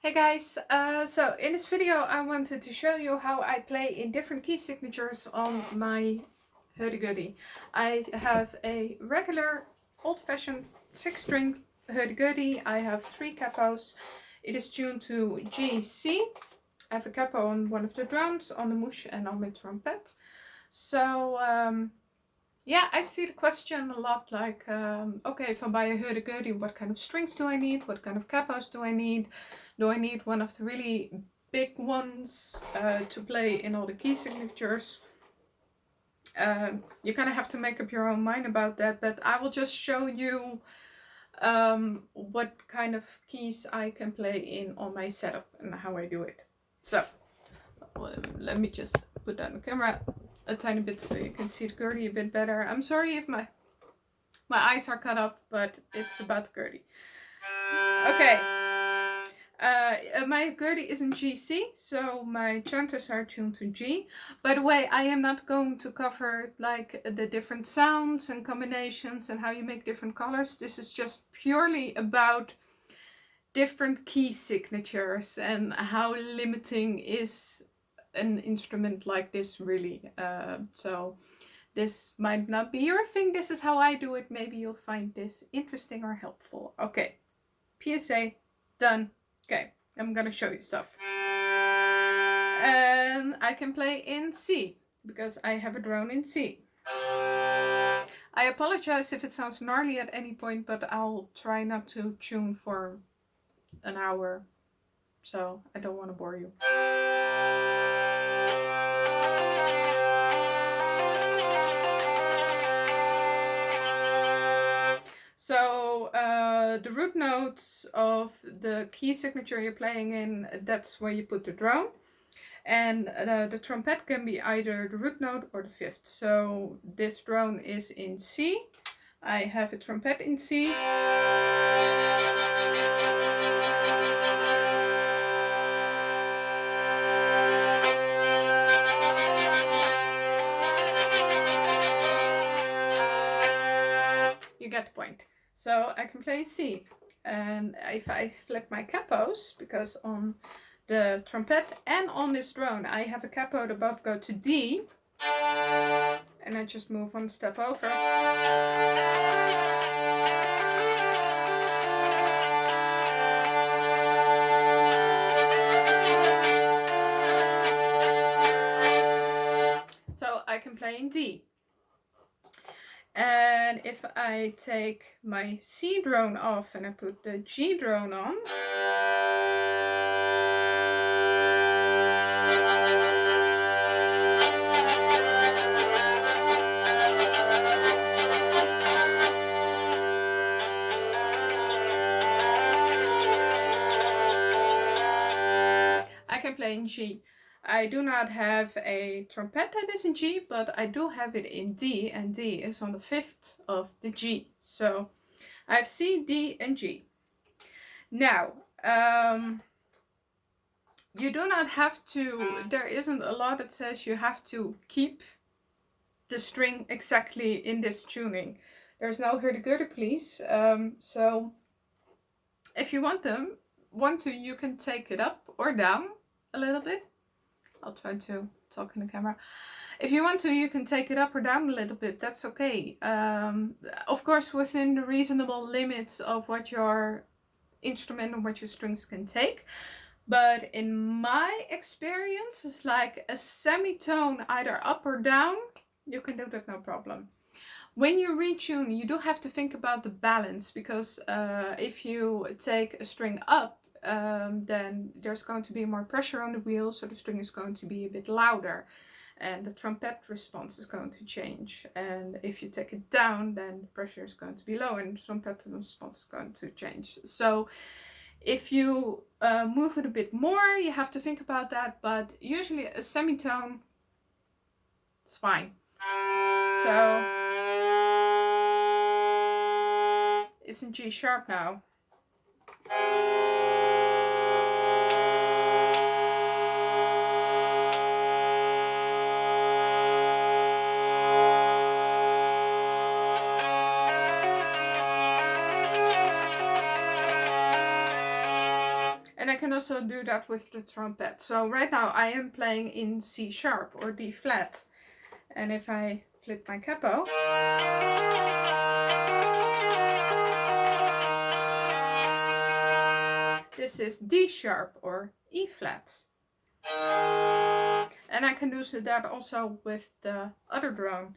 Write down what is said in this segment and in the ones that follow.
Hey guys, so in this video I wanted to show you how I play in different key signatures on my hurdy-gurdy. I have a regular old-fashioned 6-string hurdy-gurdy. I have 3 capos. It is tuned to G, C. I have a capo on one of the drums, on the mush and on my trompette. So yeah, I see the question a lot like, okay, if I buy a hurdy-gurdy, what kind of strings do I need? What kind of capos do I need? Do I need one of the really big ones to play in all the key signatures? You kind of have to make up your own mind about that, but I will just show you what kind of keys I can play in on my setup and how I do it. So, let me just put down the camera a tiny bit so you can see the gurdy a bit better. I'm sorry if my eyes are cut off, but it's about the gurdy. Okay. My gurdy is in GC, so my chanters are tuned to G. By the way, I am not going to cover like the different sounds and combinations and how you make different colors. This is just purely about different key signatures and how limiting is an instrument like this really. So this might not be your thing. This is how I do it. Maybe you'll find this interesting or helpful. Okay, PSA, done. Okay, I'm gonna show you stuff. And I can play in C because I have a drone in C. I apologize if it sounds gnarly at any point, but I'll try not to tune for an hour, so I don't want to bore you. So the root notes of the key signature you're playing in, that's where you put the drone. And the trompette can be either the root note or the fifth. So this drone is in C. I have a trompette in C. You get the point. So I can play C. And if I flip my capos, because on the trompette and on this drone I have a capo above go to D, and I just move one step over. So I can play in D. And if I take my C drone off and I put the G drone on, I can play in G. I do not have a trompette that is in G, but I do have it in D, and D is on the fifth of the G. So I have C, D, and G. Now, you do not have to, there isn't a law that says you have to keep the string exactly in this tuning. There's no hurdy-gurdy, please. So if you want to, you can take it up or down a little bit. I'll try to talk in the camera. If you want to, you can take it up or down a little bit. That's okay. Of course, within the reasonable limits of what your instrument and what your strings can take. But in my experience, it's like a semitone either up or down. You can do that no problem. When you retune, you do have to think about the balance, because if you take a string up, then there's going to be more pressure on the wheel, so the string is going to be a bit louder and the trumpet response is going to change. And if you take it down, then the pressure is going to be low and the trumpet response is going to change. So if you move it a bit more, you have to think about that, but usually a semitone, it's fine. So it's in G sharp now. And And I can also do that with the trompette. So right now I am playing in C sharp or D flat. And if I flip my capo, this is D sharp or E flat. And I can do that also with the other drone.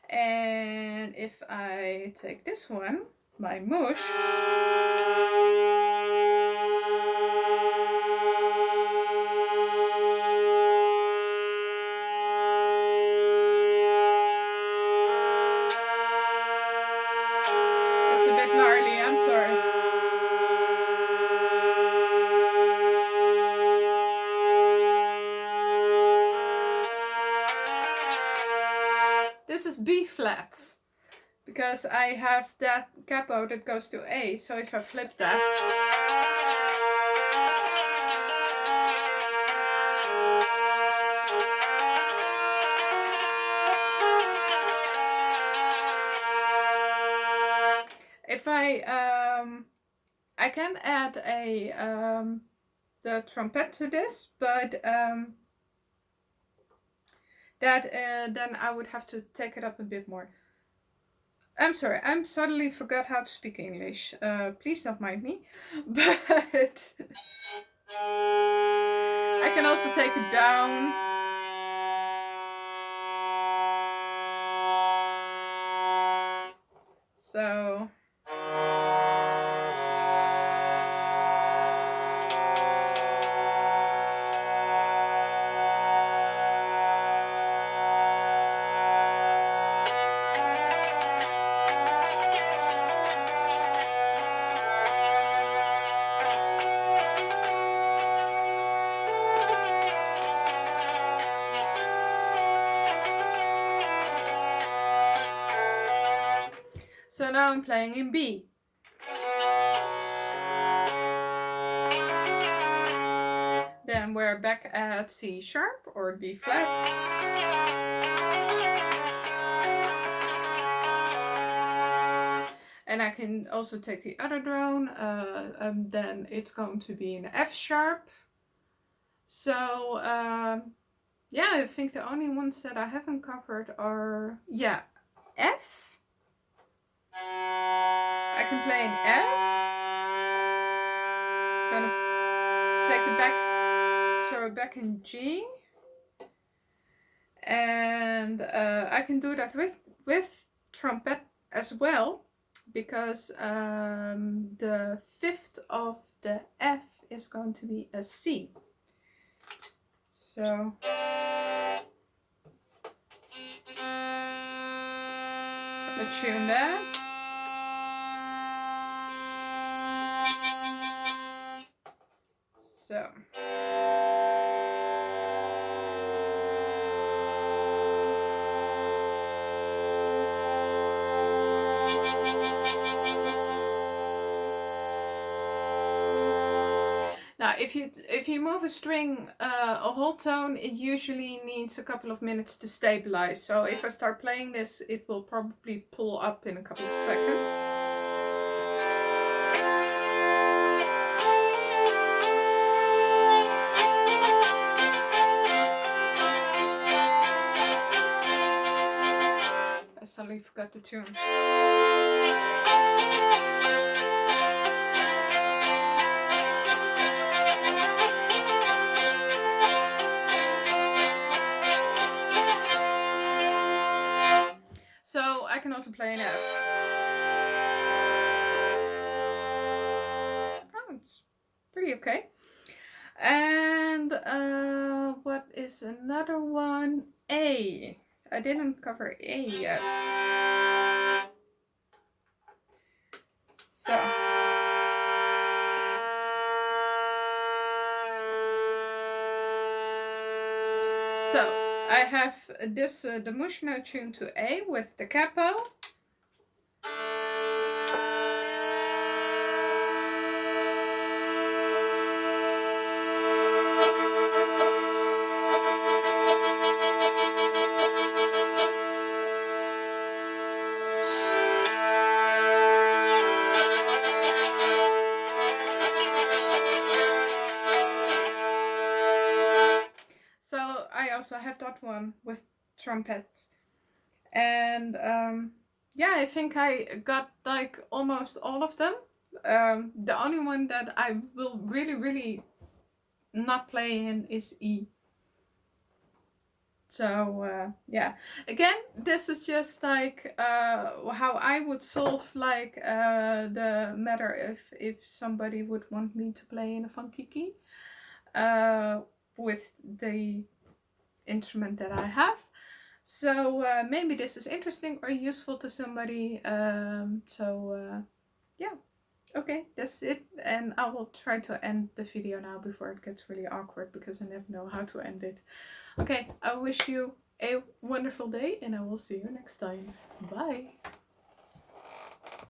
And if I take this one, my mush, it's a bit gnarly, I'm sorry. This is B flat, because I have that capo that goes to A, so if I flip that, if I can add the trompette to this, but then I would have to take it up a bit more. I'm sorry, I'm suddenly forgot how to speak English. Please don't mind me. But I can also take it down. So So now I'm playing in B. Then we're back at C sharp or D flat. And I can also take the other drone, then it's going to be in F sharp. So yeah, I think the only ones that I haven't covered are, yeah, F. I can play in F, gonna take it back, so back in G, and I can do that with trompette as well, because the fifth of the F is going to be a C. So let's tune that. So now if you move a string a whole tone, it usually needs a couple of minutes to stabilize. So if I start playing this, it will probably pull up in a couple of seconds. I suddenly forgot the tune. So I can also play an F. Oh, it's pretty okay. And what is another one? A. I didn't cover A yet. So I have this the Mushno tune to A with the capo. also have that one with trumpet. And yeah, I think I got like almost all of them. The only one that I will really not play in is E. So yeah, again, this is just like how I would solve like the matter if somebody would want me to play in a funky key with the instrument that I have. So maybe this is interesting or useful to somebody. Yeah. Okay, that's it. And I will try to end the video now before it gets really awkward because I never know how to end it. Okay, I wish you a wonderful day and I will see you next time. Bye.